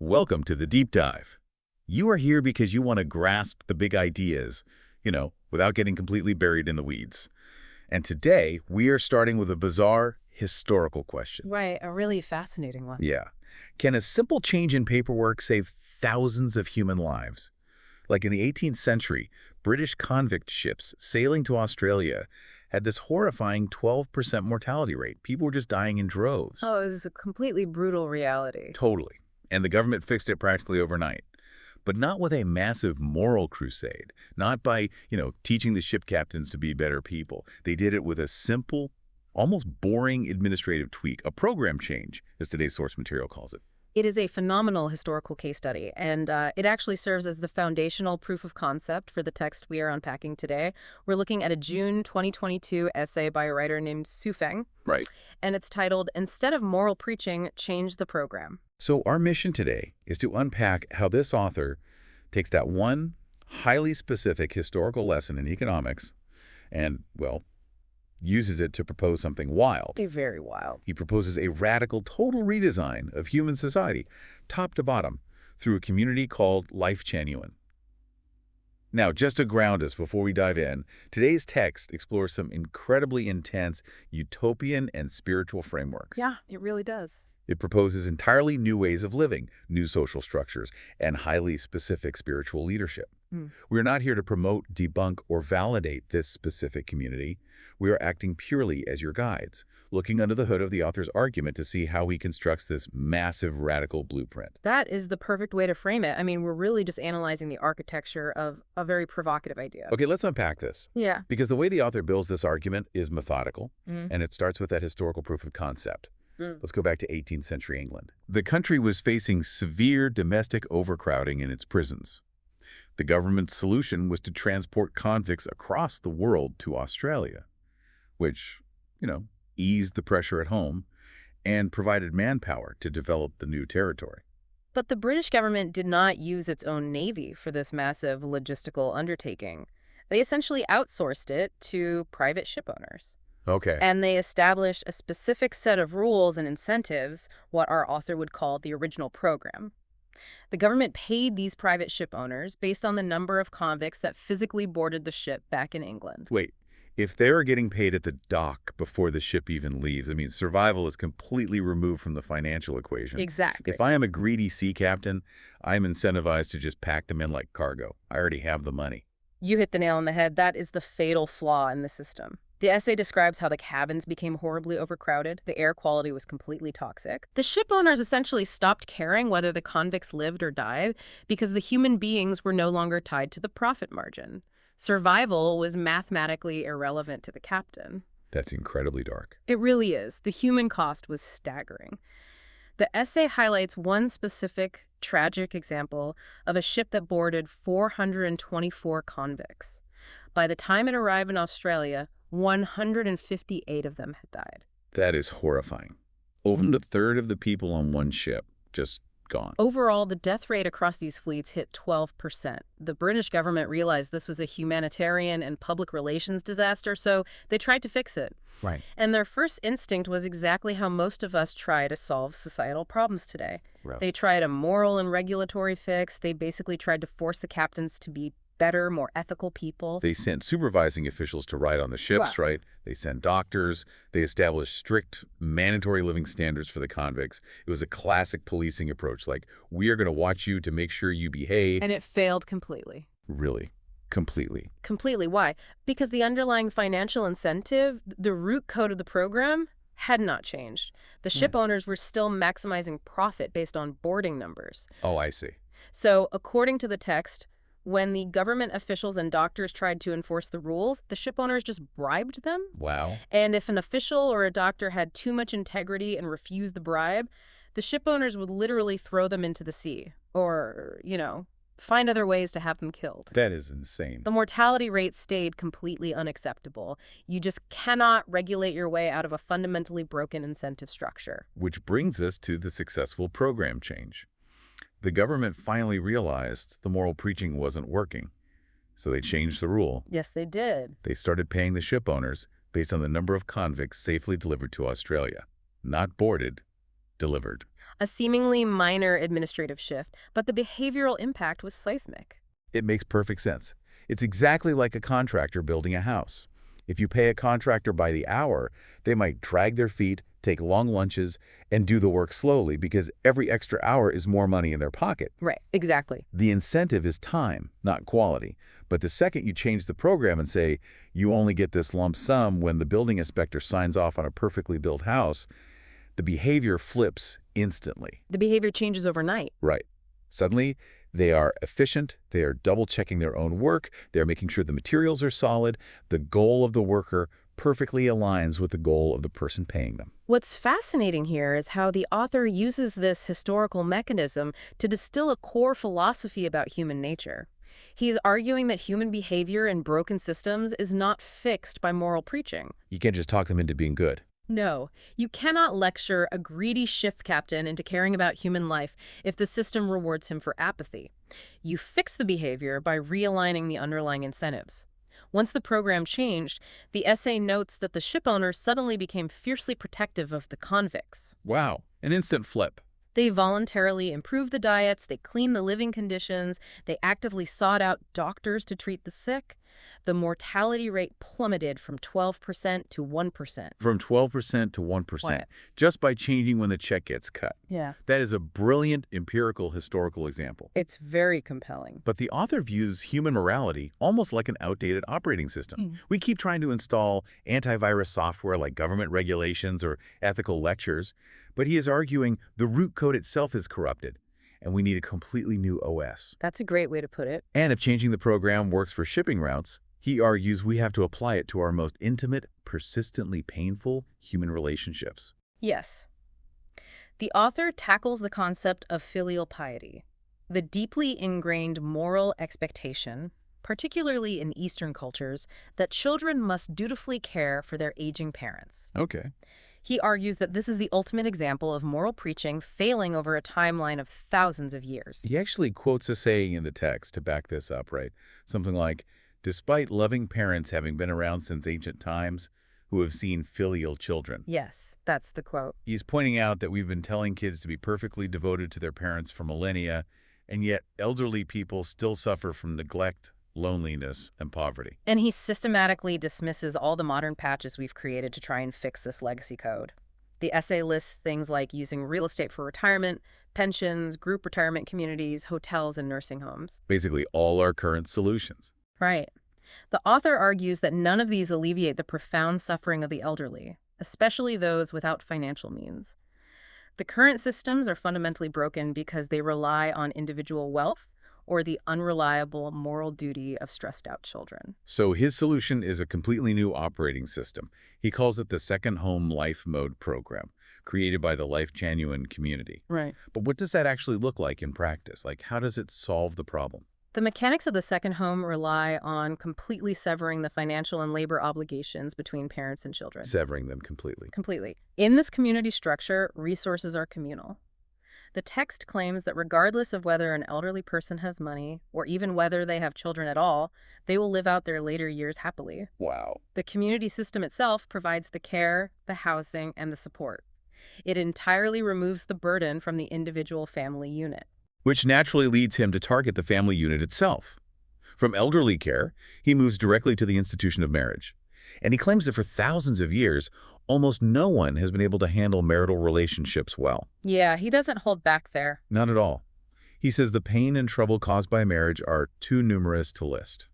Welcome to the Deep Dive. You are here because you want to grasp the big ideas, without getting completely buried in the weeds. And today, we are starting with a bizarre historical question. Right, a really fascinating one. Yeah. Can a simple change in paperwork save thousands of human lives? Like in the 18th century, British convict ships sailing to Australia had this horrifying 12% mortality rate. People were just dying in droves. Oh, it was a completely brutal reality. Totally. And the government fixed it practically overnight. But not with a massive moral crusade. Not by, teaching the ship captains to be better people. They did it with a simple, almost boring administrative tweak, a program change, as today's source material calls it. It is a phenomenal historical case study, and it actually serves as the foundational proof of concept for the text we are unpacking today. We're looking at a June 2022 essay by a writer named Su Feng. Right. And it's titled, "Instead of Moral Preaching, Change the Program." So our mission today is to unpack how this author takes that one highly specific historical lesson in economics and, uses it to propose something wild. Very wild. He proposes a radical, total redesign of human society, top to bottom, through a community called Lifechanyuan. Now, just to ground us before we dive in, today's text explores some incredibly intense utopian and spiritual frameworks. Yeah, it really does. It proposes entirely new ways of living, new social structures, and highly specific spiritual leadership. We're not here to promote, debunk, or validate this specific community. We are acting purely as your guides, looking under the hood of the author's argument to see how he constructs this massive radical blueprint. That is the perfect way to frame it. I mean, we're really just analyzing the architecture of a very provocative idea. Okay, let's unpack this. Yeah. Because the way the author builds this argument is methodical, and it starts with that historical proof of concept. Let's go back to 18th century England. The country was facing severe domestic overcrowding in its prisons. The government's solution was to transport convicts across the world to Australia, which, eased the pressure at home and provided manpower to develop the new territory. But the British government did not use its own navy for this massive logistical undertaking. They essentially outsourced it to private ship owners. Okay. And they established a specific set of rules and incentives, what our author would call the original program. The government paid these private ship owners based on the number of convicts that physically boarded the ship back in England. Wait, if they are getting paid at the dock before the ship even leaves, survival is completely removed from the financial equation. Exactly. If I am a greedy sea captain, I'm incentivized to just pack them in like cargo. I already have the money. You hit the nail on the head. That is the fatal flaw in the system. The essay describes how the cabins became horribly overcrowded. The air quality was completely toxic. The ship owners essentially stopped caring whether the convicts lived or died because the human beings were no longer tied to the profit margin. Survival was mathematically irrelevant to the captain. That's incredibly dark. It really is. The human cost was staggering. The essay highlights one specific, tragic example of a ship that boarded 424 convicts. By the time it arrived in Australia, 158 of them had died. That is horrifying. Over a third of the people on one ship just gone. Overall, the death rate across these fleets hit 12%. The British government realized this was a humanitarian and public relations disaster, so they tried to fix it. Right. And their first instinct was exactly how most of us try to solve societal problems today. Right. They tried a moral and regulatory fix. They basically tried to force the captains to be better, more ethical people. They sent supervising officials to ride on the ships, right? They sent doctors. They established strict, mandatory living standards for the convicts. It was a classic policing approach, like, we are going to watch you to make sure you behave. And it failed completely. Really? Completely? Completely. Why? Because the underlying financial incentive, the root code of the program, had not changed. The ship owners were still maximizing profit based on boarding numbers. Oh, I see. So, according to the text, when the government officials and doctors tried to enforce the rules, the ship owners just bribed them. Wow. And if an official or a doctor had too much integrity and refused the bribe, the ship owners would literally throw them into the sea or, find other ways to have them killed. That is insane. The mortality rate stayed completely unacceptable. You just cannot regulate your way out of a fundamentally broken incentive structure. Which brings us to the successful program change. The government finally realized the moral preaching wasn't working, so they changed the rule. Yes, they did. They started paying the ship owners based on the number of convicts safely delivered to Australia. Not boarded, delivered. A seemingly minor administrative shift, but the behavioral impact was seismic. It makes perfect sense. It's exactly like a contractor building a house. If you pay a contractor by the hour, they might drag their feet, take long lunches, and do the work slowly because every extra hour is more money in their pocket. Right, exactly. The incentive is time, not quality. But the second you change the program and say, you only get this lump sum when the building inspector signs off on a perfectly built house, the behavior flips instantly. The behavior changes overnight. Right. Suddenly, they are efficient, they are double-checking their own work, they're making sure the materials are solid, the goal of the worker perfectly aligns with the goal of the person paying them. What's fascinating here is how the author uses this historical mechanism to distill a core philosophy about human nature. He's arguing that human behavior in broken systems is not fixed by moral preaching. You can't just talk them into being good. No, you cannot lecture a greedy shift captain into caring about human life if the system rewards him for apathy. You fix the behavior by realigning the underlying incentives. Once the program changed, the essay notes that the shipowners suddenly became fiercely protective of the convicts. Wow, an instant flip. They voluntarily improved the diets, they cleaned the living conditions, they actively sought out doctors to treat the sick. The mortality rate plummeted from 12% to 1%. From 12% to 1%, What? just by changing when the check gets cut. Yeah. That is a brilliant empirical historical example. It's very compelling. But the author views human morality almost like an outdated operating system. We keep trying to install antivirus software like government regulations or ethical lectures, but he is arguing the root code itself is corrupted, and we need a completely new OS. That's a great way to put it. And if changing the program works for shipping routes, he argues we have to apply it to our most intimate, persistently painful human relationships. Yes. The author tackles the concept of filial piety, the deeply ingrained moral expectation, particularly in Eastern cultures, that children must dutifully care for their aging parents. Okay. He argues that this is the ultimate example of moral preaching failing over a timeline of thousands of years. He actually quotes a saying in the text to back this up, right? Something like, despite loving parents having been around since ancient times, who have seen filial children. Yes, that's the quote. He's pointing out that we've been telling kids to be perfectly devoted to their parents for millennia, and yet elderly people still suffer from neglect, loneliness, and poverty. And he systematically dismisses all the modern patches we've created to try and fix this legacy code. The essay lists things like using real estate for retirement, pensions, group retirement communities, hotels, and nursing homes. Basically all our current solutions. Right. The author argues that none of these alleviate the profound suffering of the elderly, especially those without financial means. The current systems are fundamentally broken because they rely on individual wealth or the unreliable moral duty of stressed-out children. So his solution is a completely new operating system. He calls it the Second Home Life Mode program, created by the Lifechanyuan community. Right. But what does that actually look like in practice? Like, how does it solve the problem? The mechanics of the second home rely on completely severing the financial and labor obligations between parents and children. Severing them completely. Completely. In this community structure, resources are communal. The text claims that regardless of whether an elderly person has money, or even whether they have children at all, they will live out their later years happily. Wow. The community system itself provides the care, the housing, and the support. It entirely removes the burden from the individual family unit. Which naturally leads him to target the family unit itself. From elderly care, he moves directly to the institution of marriage. And he claims that for thousands of years, almost no one has been able to handle marital relationships well. Yeah, he doesn't hold back there. Not at all. He says the pain and trouble caused by marriage are too numerous to list.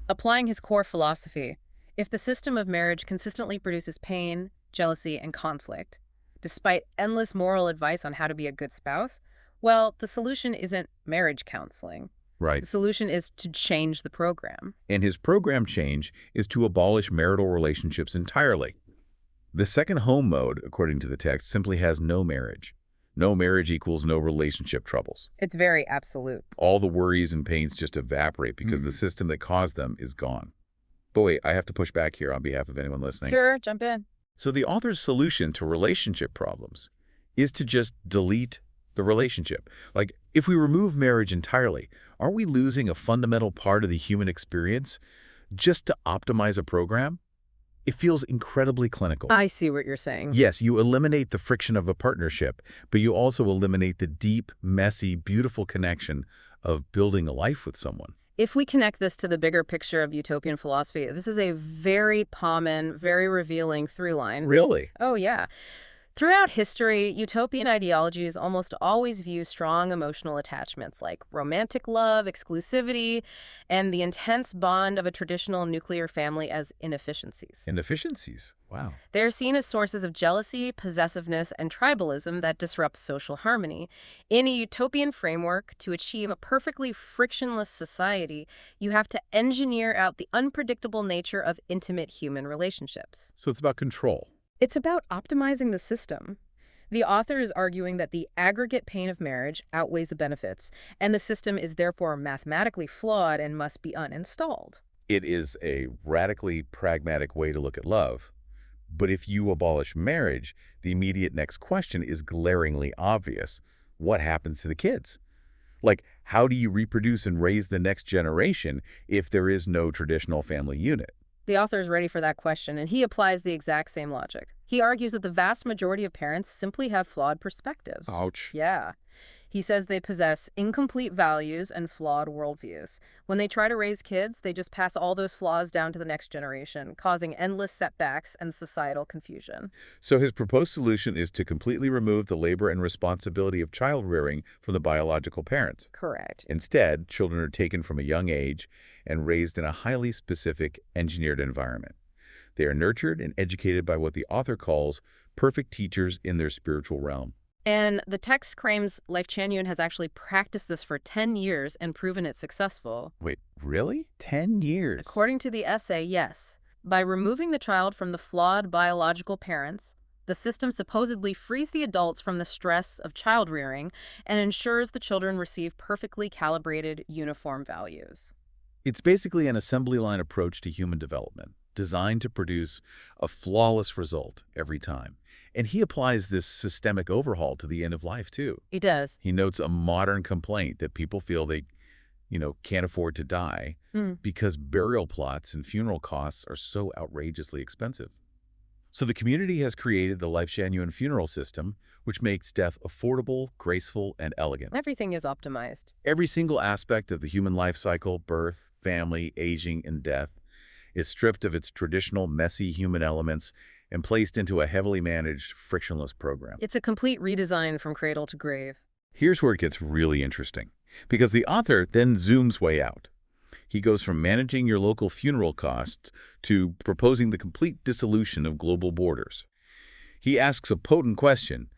Applying his core philosophy, if the system of marriage consistently produces pain, jealousy, and conflict, despite endless moral advice on how to be a good spouse, well, the solution isn't marriage counseling. Right. The solution is to change the program. And his program change is to abolish marital relationships entirely. The second home mode, according to the text, simply has no marriage. No marriage equals no relationship troubles. It's very absolute. All the worries and pains just evaporate because the system that caused them is gone. But wait, I have to push back here on behalf of anyone listening. Sure, jump in. So the author's solution to relationship problems is to just delete the relationship. Like, if we remove marriage entirely, aren't we losing a fundamental part of the human experience just to optimize a program? It feels incredibly clinical. I see what you're saying. Yes, you eliminate the friction of a partnership, but you also eliminate the deep, messy, beautiful connection of building a life with someone. If we connect this to the bigger picture of utopian philosophy, this is a very common, very revealing through line. Really? Oh, yeah. Throughout history, utopian ideologies almost always view strong emotional attachments like romantic love, exclusivity, and the intense bond of a traditional nuclear family as inefficiencies. Inefficiencies. Wow. They're seen as sources of jealousy, possessiveness, and tribalism that disrupt social harmony. In a utopian framework, to achieve a perfectly frictionless society, you have to engineer out the unpredictable nature of intimate human relationships. So it's about control. It's about optimizing the system. The author is arguing that the aggregate pain of marriage outweighs the benefits, and the system is therefore mathematically flawed and must be uninstalled. It is a radically pragmatic way to look at love. But if you abolish marriage, the immediate next question is glaringly obvious. What happens to the kids? Like, how do you reproduce and raise the next generation if there is no traditional family unit? The author is ready for that question, and he applies the exact same logic. He argues that the vast majority of parents simply have flawed perspectives. Ouch. Yeah. He says they possess incomplete values and flawed worldviews. When they try to raise kids, they just pass all those flaws down to the next generation, causing endless setbacks and societal confusion. So his proposed solution is to completely remove the labor and responsibility of child rearing from the biological parents. Correct. Instead, children are taken from a young age and raised in a highly specific, engineered environment. They are nurtured and educated by what the author calls perfect teachers in their spiritual realm. And the text claims Lifechanyuan has actually practiced this for 10 years and proven it successful. Wait, really? 10 years? According to the essay, yes. By removing the child from the flawed biological parents, the system supposedly frees the adults from the stress of child rearing and ensures the children receive perfectly calibrated, uniform values. It's basically an assembly line approach to human development, designed to produce a flawless result every time. And he applies this systemic overhaul to the end of life, too. He does. He notes a modern complaint that people feel they, can't afford to die because burial plots and funeral costs are so outrageously expensive. So the community has created the Lifechanyuan funeral system, which makes death affordable, graceful, and elegant. Everything is optimized. Every single aspect of the human life cycle, birth, family, aging, and death, is stripped of its traditional messy human elements and placed into a heavily managed, frictionless program. It's a complete redesign from cradle to grave. Here's where it gets really interesting, because the author then zooms way out. He goes from managing your local funeral costs to proposing the complete dissolution of global borders. He asks a potent question.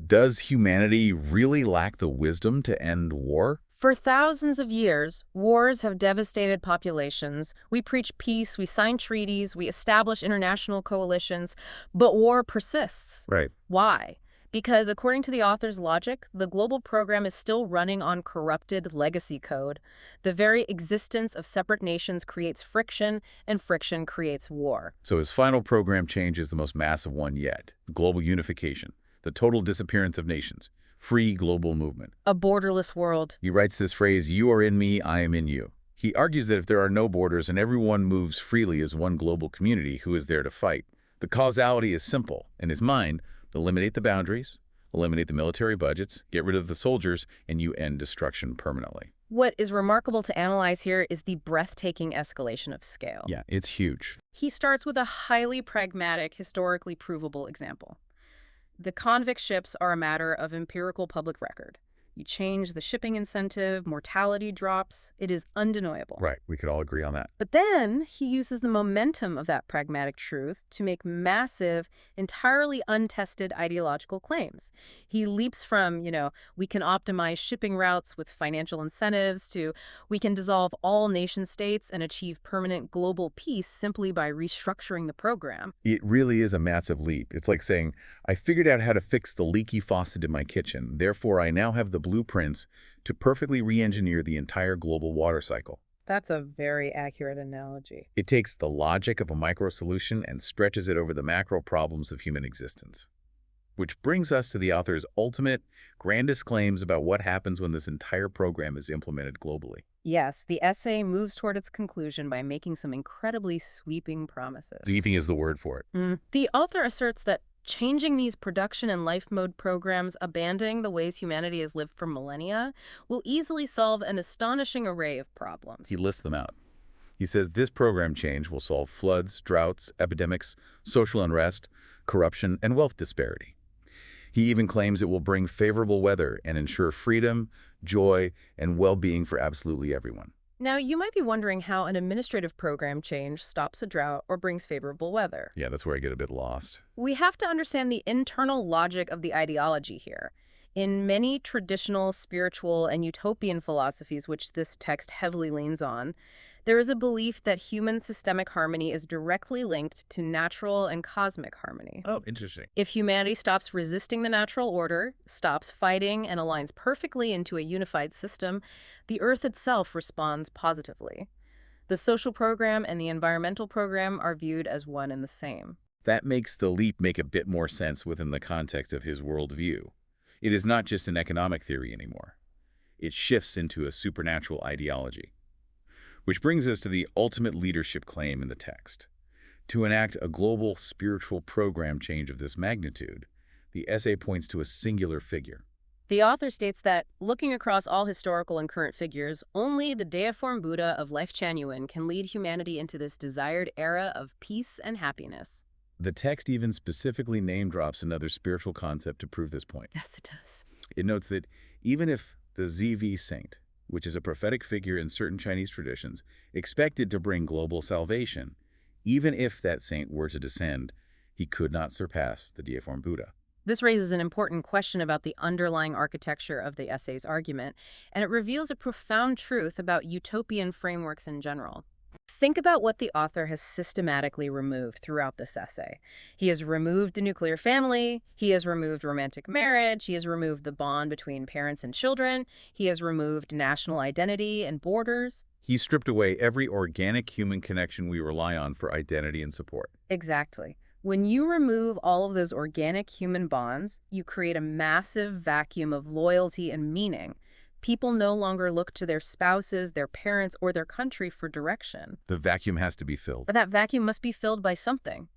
Does humanity really lack the wisdom to end war? For thousands of years, wars have devastated populations. We preach peace, we sign treaties, we establish international coalitions, but war persists. Right. Why? Because according to the author's logic, the global program is still running on corrupted legacy code. The very existence of separate nations creates friction, and friction creates war. So his final program change is the most massive one yet. Global unification, the total disappearance of nations. Free global movement. A borderless world. He writes this phrase, "You are in me, I am in you." He argues that if there are no borders and everyone moves freely as one global community, who is there to fight? The causality is simple. In his mind, eliminate the boundaries, eliminate the military budgets, get rid of the soldiers, and you end destruction permanently. What is remarkable to analyze here is the breathtaking escalation of scale. Yeah, it's huge. He starts with a highly pragmatic, historically provable example. The convict ships are a matter of empirical public record. You change the shipping incentive, mortality drops. It is undeniable. Right, we could all agree on that. But then he uses the momentum of that pragmatic truth to make massive, entirely untested ideological claims. He leaps from, we can optimize shipping routes with financial incentives to we can dissolve all nation states and achieve permanent global peace simply by restructuring the program. It really is a massive leap. It's like saying, I figured out how to fix the leaky faucet in my kitchen. Therefore, I now have the blueprints to perfectly re-engineer the entire global water cycle. That's a very accurate analogy. It takes the logic of a micro solution and stretches it over the macro problems of human existence. Which brings us to the author's ultimate, grandest claims about what happens when this entire program is implemented globally. Yes, the essay moves toward its conclusion by making some incredibly sweeping Sweeping promises. is the word for it. The author asserts that changing these production and life mode programs, abandoning the ways humanity has lived for millennia, will easily solve an astonishing array of problems. He lists them out. He says this program change will solve floods, droughts, epidemics, social unrest, corruption, and wealth disparity. He even claims it will bring favorable weather and ensure freedom, joy, and well-being for absolutely everyone. Now, you might be wondering how an administrative program change stops a drought or brings favorable weather. Yeah, that's where I get a bit lost. We have to understand the internal logic of the ideology here. In many traditional, spiritual, and utopian philosophies, which this text heavily leans on, there is a belief that human systemic harmony is directly linked to natural and cosmic harmony. Oh, interesting. If humanity stops resisting the natural order, stops fighting, and aligns perfectly into a unified system, the Earth itself responds positively. The social program and the environmental program are viewed as one and the same. That makes the leap make a bit more sense within the context of his worldview. It is not just an economic theory anymore. It shifts into a supernatural ideology. Which brings us to the ultimate leadership claim in the text. To enact a global spiritual program change of this magnitude, the essay points to a singular figure. The author states that, looking across all historical and current figures, only the deiform Buddha of Lifechanyuan can lead humanity into this desired era of peace and happiness. The text even specifically name-drops another spiritual concept to prove this point. Yes, it does. It notes that even if the ZV saint, which is a prophetic figure in certain Chinese traditions, expected to bring global salvation, even if that saint were to descend, he could not surpass the deiform Buddha. This raises an important question about the underlying architecture of the essay's argument, and it reveals a profound truth about utopian frameworks in general. Think about what the author has systematically removed throughout this essay. He has removed the nuclear family, he has removed romantic marriage, he has removed the bond between parents and children, he has removed national identity and borders. He stripped away every organic human connection we rely on for identity and support. Exactly. When you remove all of those organic human bonds, you create a massive vacuum of loyalty and meaning. People no longer look to their spouses, their parents, or their country for direction. The vacuum has to be filled. But that vacuum must be filled by something.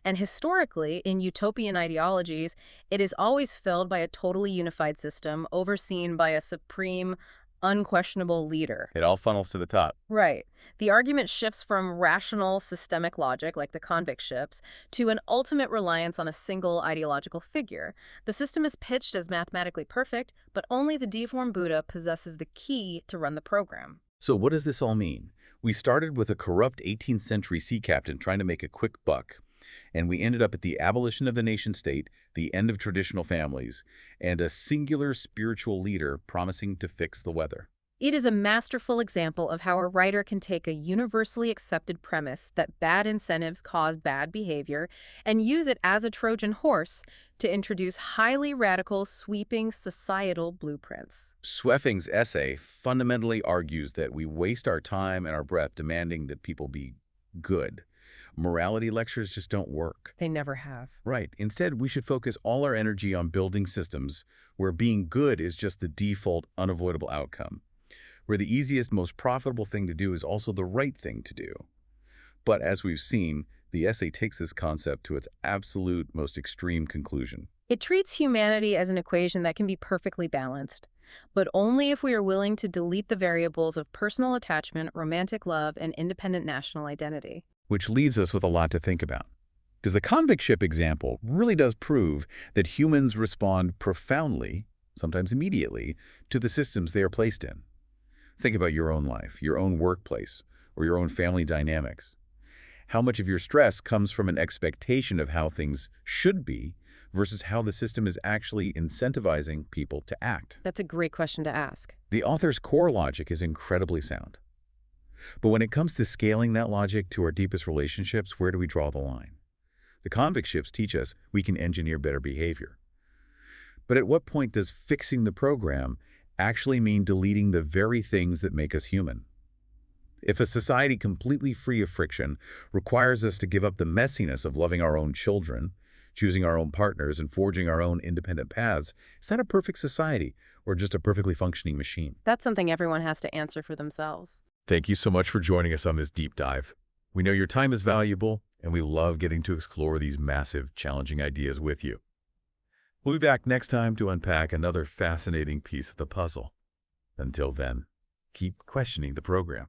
And historically, in utopian ideologies, it is always filled by a totally unified system overseen by a supreme, unquestionable leader. It all funnels to the top. Right. The argument shifts from rational systemic logic, like the convict ships, to an ultimate reliance on a single ideological figure. The system is pitched as mathematically perfect, but only the deiform Buddha possesses the key to run the program. So what does this all mean? We started with a corrupt 18th century sea captain trying to make a quick buck, and we ended up at the abolition of the nation-state, the end of traditional families, and a singular spiritual leader promising to fix the weather. It is a masterful example of how a writer can take a universally accepted premise that bad incentives cause bad behavior and use it as a Trojan horse to introduce highly radical, sweeping societal blueprints. Sweffing's essay fundamentally argues that we waste our time and our breath demanding that people be good. Morality lectures just don't work. They never have. Right. Instead, we should focus all our energy on building systems where being good is just the default, unavoidable outcome, where the easiest, most profitable thing to do is also the right thing to do. But as we've seen, the essay takes this concept to its absolute, most extreme conclusion. It treats humanity as an equation that can be perfectly balanced, but only if we are willing to delete the variables of personal attachment, romantic love, and independent national identity. Which leaves us with a lot to think about. Because the convict ship example really does prove that humans respond profoundly, sometimes immediately, to the systems they are placed in. Think about your own life, your own workplace, or your own family dynamics. How much of your stress comes from an expectation of how things should be versus how the system is actually incentivizing people to act? That's a great question to ask. The author's core logic is incredibly sound. But when it comes to scaling that logic to our deepest relationships, where do we draw the line? The convict ships teach us we can engineer better behavior. But at what point does fixing the program actually mean deleting the very things that make us human? If a society completely free of friction requires us to give up the messiness of loving our own children, choosing our own partners and forging our own independent paths, is that a perfect society or just a perfectly functioning machine? That's something everyone has to answer for themselves. Thank you so much for joining us on this deep dive. We know your time is valuable, and we love getting to explore these massive, challenging ideas with you. We'll be back next time to unpack another fascinating piece of the puzzle. Until then, keep questioning the program.